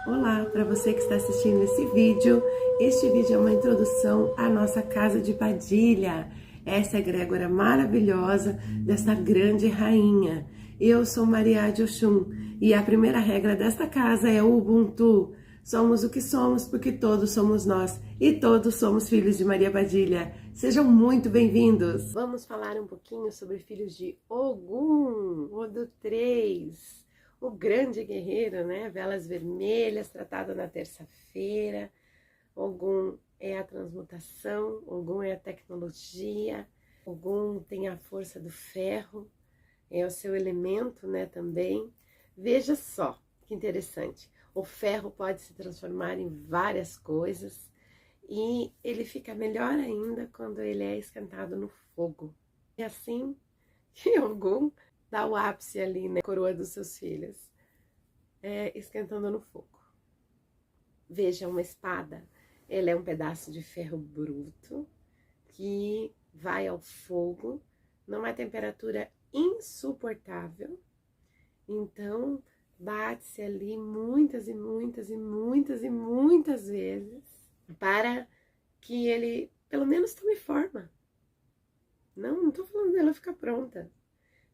Olá, para você que está assistindo esse vídeo. Este vídeo é uma introdução à nossa casa de Padilha. Essa egrégora maravilhosa desta grande rainha. Eu sou Maria de Oxum e a primeira regra desta casa é o Ubuntu. Somos o que somos porque todos somos nós e todos somos filhos de Maria Padilha. Sejam muito bem-vindos! Vamos falar um pouquinho sobre filhos de Ogum, Odu 3. O grande guerreiro, né? Velas vermelhas, tratado na terça-feira. Ogum é a transmutação, Ogum é a tecnologia, Ogum tem a força do ferro, é o seu elemento, né, também. Veja só que interessante, o ferro pode se transformar em várias coisas e ele fica melhor ainda quando ele é esquentado no fogo. É assim que Ogum dá o ápice ali, né, coroa dos seus filhos, esquentando no fogo. Veja, uma espada, ela é um pedaço de ferro bruto que vai ao fogo numa temperatura insuportável. Então, bate-se ali muitas e muitas e muitas e muitas vezes para que ele, pelo menos, tome forma. Não estou falando dela ficar pronta,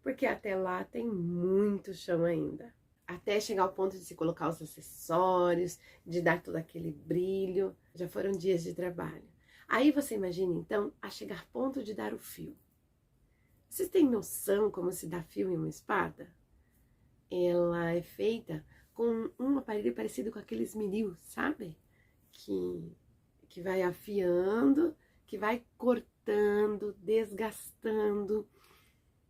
porque até lá tem muito chão ainda. Até chegar ao ponto de se colocar os acessórios, de dar todo aquele brilho. Já foram dias de trabalho. Aí você imagina, então, a chegar ao ponto de dar o fio. Vocês têm noção como se dá fio em uma espada? Ela é feita com um aparelho parecido com aqueles esmeril, sabe? Que vai afiando, que vai cortando, desgastando,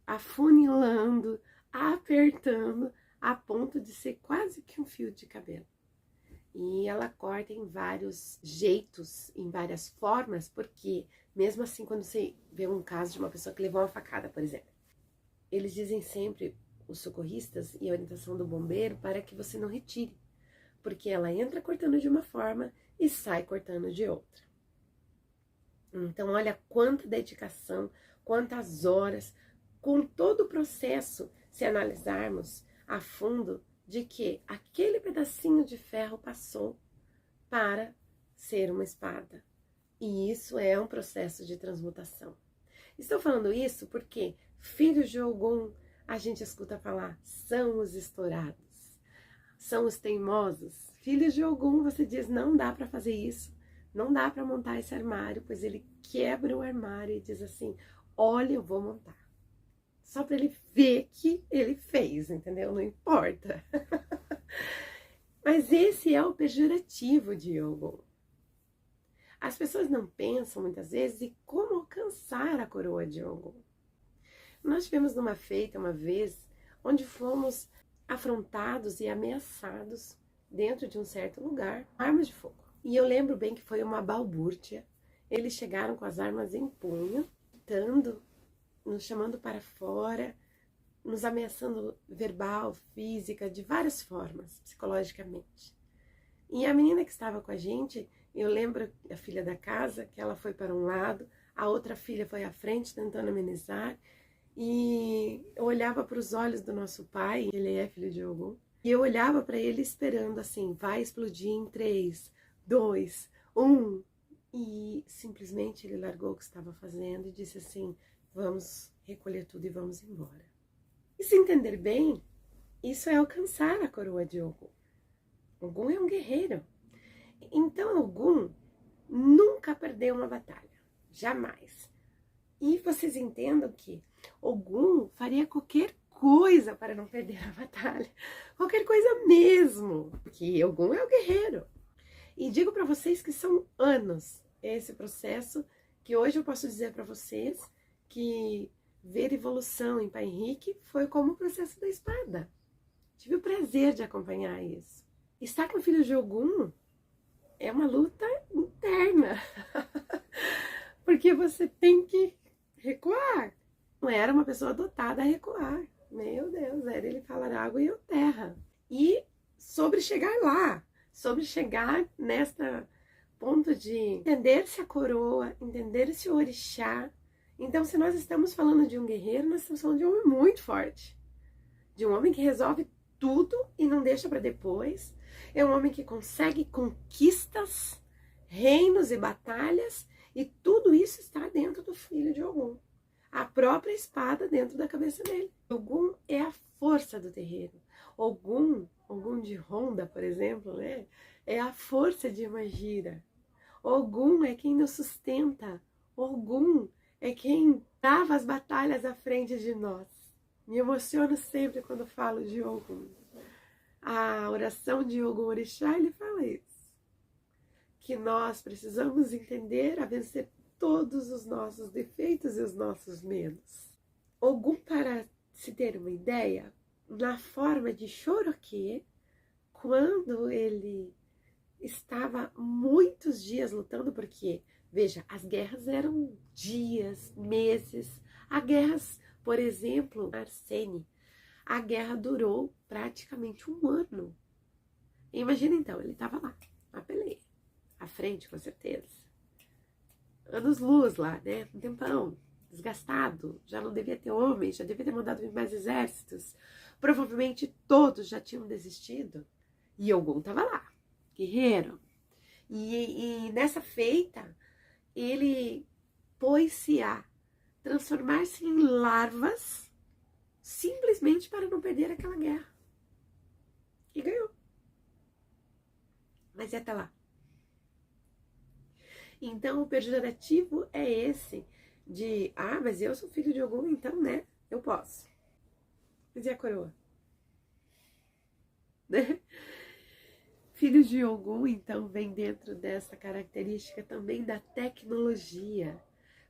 afunilando, apertando, a ponto de ser quase que um fio de cabelo. E ela corta em vários jeitos, em várias formas, porque mesmo assim, quando você vê um caso de uma pessoa que levou uma facada, por exemplo, eles dizem sempre, os socorristas e a orientação do bombeiro, para que você não retire, porque ela entra cortando de uma forma e sai cortando de outra. Então, olha quanta dedicação, quantas horas, com todo o processo, se analisarmos a fundo, de que aquele pedacinho de ferro passou para ser uma espada. E isso é um processo de transmutação. Estou falando isso porque filhos de Ogum, a gente escuta falar, são os estourados, são os teimosos. Filhos de Ogum, você diz, não dá para fazer isso, não dá para montar esse armário, pois ele quebra o armário e diz assim, olha, eu vou montar. Só para ele ver que ele fez, entendeu? Não importa. Mas esse é o pejorativo de Ogum. As pessoas não pensam muitas vezes em como alcançar a coroa de Ogum. Nós tivemos numa feita uma vez, onde fomos afrontados e ameaçados dentro de um certo lugar, armas de fogo. E eu lembro bem que foi uma balbúrdia. Eles chegaram com as armas em punho, gritando, nos chamando para fora, nos ameaçando verbal, física, de várias formas, psicologicamente. E a menina que estava com a gente, eu lembro a filha da casa, que ela foi para um lado, a outra filha foi à frente tentando amenizar, e eu olhava para os olhos do nosso pai, ele é filho de Ogum, e eu olhava para ele esperando assim, vai explodir em 3, 2, 1, e simplesmente ele largou o que estava fazendo e disse assim, vamos recolher tudo e vamos embora. E se entender bem, isso é alcançar a coroa de Ogum. Ogum é um guerreiro. Então Ogum nunca perdeu uma batalha. Jamais. E vocês entendam que Ogum faria qualquer coisa para não perder a batalha. Qualquer coisa mesmo. Porque Ogum é o guerreiro. E digo para vocês que são anos esse processo, que hoje eu posso dizer para vocês que ver evolução em Pai Henrique foi como o processo da espada. Tive o prazer de acompanhar isso. Estar com o filho de Ogum é uma luta interna, porque você tem que recuar. Não era uma pessoa dotada a recuar. Meu Deus, era ele falar água e eu terra. E sobre chegar lá, sobre chegar nesta ponto de entender-se a coroa, entender-se o orixá. Então, se nós estamos falando de um guerreiro, nós estamos falando de um homem muito forte. De um homem que resolve tudo e não deixa para depois. É um homem que consegue conquistas, reinos e batalhas, e tudo isso está dentro do filho de Ogum. A própria espada dentro da cabeça dele. Ogum é a força do terreiro. Ogum de Ronda, por exemplo, né? É a força de Magira. Ogum é quem nos sustenta. Ogum é quem trava as batalhas à frente de nós. Me emociono sempre quando falo de Ogum. A oração de Ogum Orixá, ele fala isso. Que nós precisamos entender a vencer todos os nossos defeitos e os nossos medos. Ogum, para se ter uma ideia, na forma de Choroquê, quando ele estava muitos dias lutando, porque, veja, as guerras eram dias, meses. Há guerras, por exemplo, Arsene, a guerra durou praticamente 1 ano. Imagina então, ele estava lá, na peleia, à frente, com certeza. Anos-luz lá, né? Um tempão, desgastado, já não devia ter homens, já devia ter mandado vir mais exércitos. Provavelmente todos já tinham desistido. E Ogum estava lá, guerreiro. E nessa feita, ele pôs-se a transformar-se em larvas, simplesmente para não perder aquela guerra. E ganhou. Mas até lá. Então, o pejorativo é esse de, mas eu sou filho de Ogum, então, né, eu posso. Mas e a coroa? Filhos de Ogum, então, vem dentro dessa característica também da tecnologia.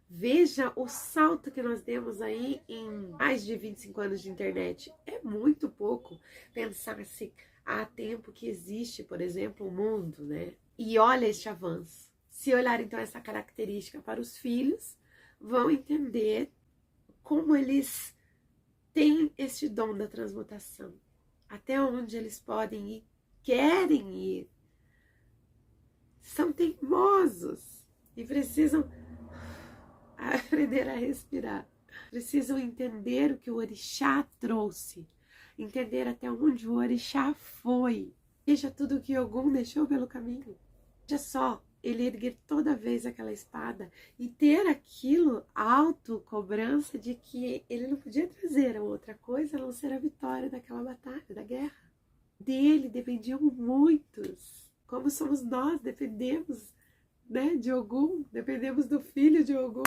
Veja o salto que nós demos aí em mais de 25 anos de internet. É muito pouco pensar-se há tempo que existe, por exemplo, o mundo, né? E olha este avanço. Se olhar, então, essa característica para os filhos, vão entender como eles têm este dom da transmutação. Até onde eles podem ir, querem ir. São teimosos e precisam aprender a respirar. Precisam entender o que o orixá trouxe. Entender até onde o orixá foi. Veja tudo o que Ogum deixou pelo caminho. Veja só, ele erguer toda vez aquela espada e ter aquilo auto-cobrança de que ele não podia trazer a outra coisa a não ser a vitória daquela batalha, da guerra. Dele dependiam muitos. Como somos nós, dependemos, né, de Ogum, dependemos do filho de Ogum.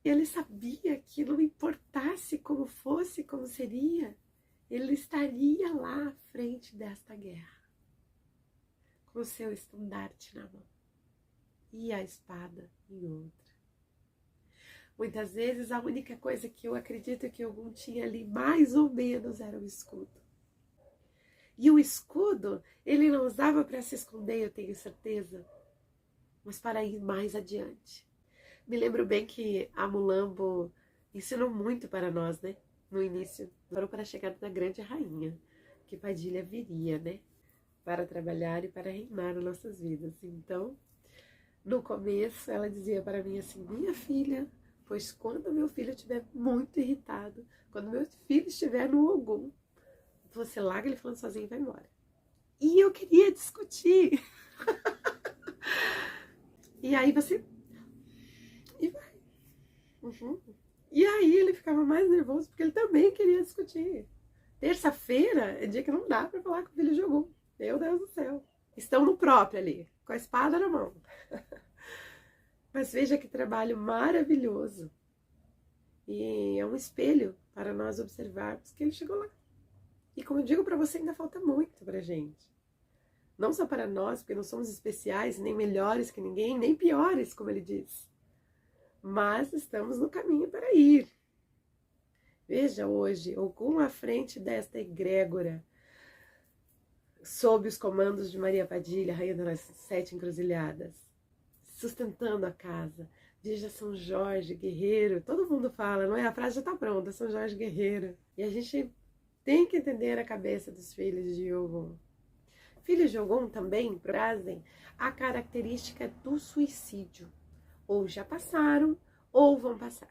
Ele sabia que não importasse como fosse, como seria, ele estaria lá à frente desta guerra, com o seu estandarte na mão e a espada em outra. Muitas vezes a única coisa que eu acredito que Ogum tinha ali, mais ou menos, era o escudo. E o escudo, ele não usava para se esconder, eu tenho certeza, mas para ir mais adiante. Me lembro bem que a Mulambo ensinou muito para nós, né? No início, para a chegada da grande rainha, que Padilha viria, né? Para trabalhar e para reinar nas nossas vidas. Então, no começo, ela dizia para mim assim: minha filha, pois quando meu filho estiver muito irritado, quando meu filho estiver no Ogum, você larga ele falando sozinho e vai embora. E eu queria discutir. E aí você... E vai. E aí ele ficava mais nervoso, porque ele também queria discutir. Terça-feira é dia que não dá para falar com o filho de Ogum. Meu Deus do céu. Estão no próprio ali, com a espada na mão. Mas veja que trabalho maravilhoso. E é um espelho para nós observarmos que ele chegou lá. E como eu digo para você, ainda falta muito pra gente. Não só para nós, porque não somos especiais, nem melhores que ninguém, nem piores, como ele diz. Mas estamos no caminho para ir. Veja hoje, Ogum à frente desta egrégora, sob os comandos de Maria Padilha, rainha das 7 encruzilhadas, sustentando a casa. Veja São Jorge, guerreiro, todo mundo fala, não é? A frase já está pronta, São Jorge guerreiro. E a gente tem que entender a cabeça dos filhos de Ogum. Filhos de Ogum também trazem a característica do suicídio. Ou já passaram, ou vão passar.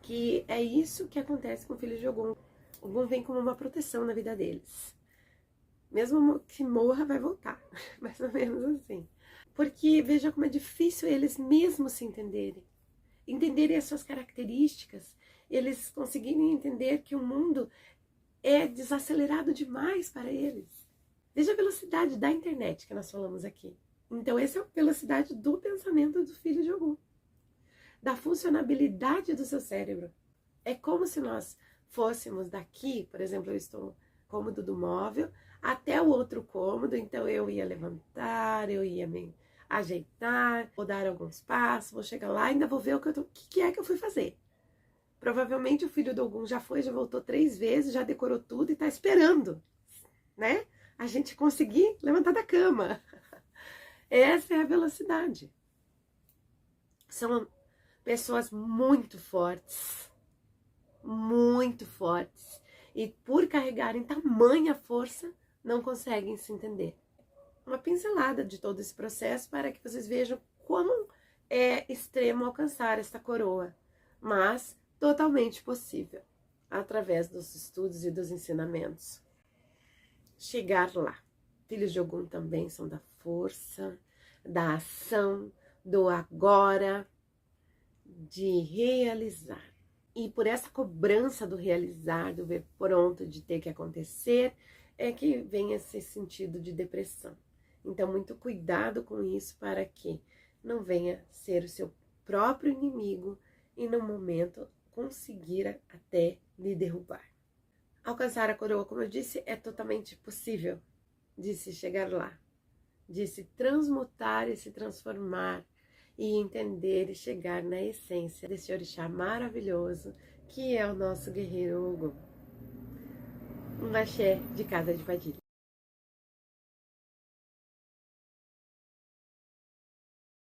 Que é isso que acontece com filhos de Ogum. Ogum vem como uma proteção na vida deles. Mesmo que morra, vai voltar. Mais ou menos assim. Porque veja como é difícil eles mesmos se entenderem. Entenderem as suas características. Eles conseguirem entender que o mundo é desacelerado demais para eles. Veja a velocidade da internet que nós falamos aqui. Então, essa é a velocidade do pensamento do filho de Ogum. Da funcionabilidade do seu cérebro. É como se nós fôssemos daqui, por exemplo, eu estou no cômodo do móvel, até o outro cômodo, então eu ia levantar, eu ia me ajeitar, vou dar alguns passos, vou chegar lá, ainda vou ver o que é que eu fui fazer. Provavelmente o filho do Ogum já foi, já voltou 3 vezes, já decorou tudo e está esperando, né? A gente conseguir levantar da cama. Essa é a velocidade. São pessoas muito fortes, e por carregarem tamanha força, não conseguem se entender. Uma pincelada de todo esse processo para que vocês vejam como é extremo alcançar esta coroa, mas totalmente possível, através dos estudos e dos ensinamentos. Chegar lá. Filhos de Ogum também são da força, da ação, do agora, de realizar. E por essa cobrança do realizar, do ver pronto, de ter que acontecer, é que vem esse sentido de depressão. Então, muito cuidado com isso para que não venha ser o seu próprio inimigo e, no momento, conseguir até lhe derrubar. Alcançar a coroa, como eu disse, é totalmente possível de se chegar lá, de se transmutar e se transformar e entender e chegar na essência desse orixá maravilhoso que é o nosso guerreiro Ogum. Um axé de Casa de Padilha.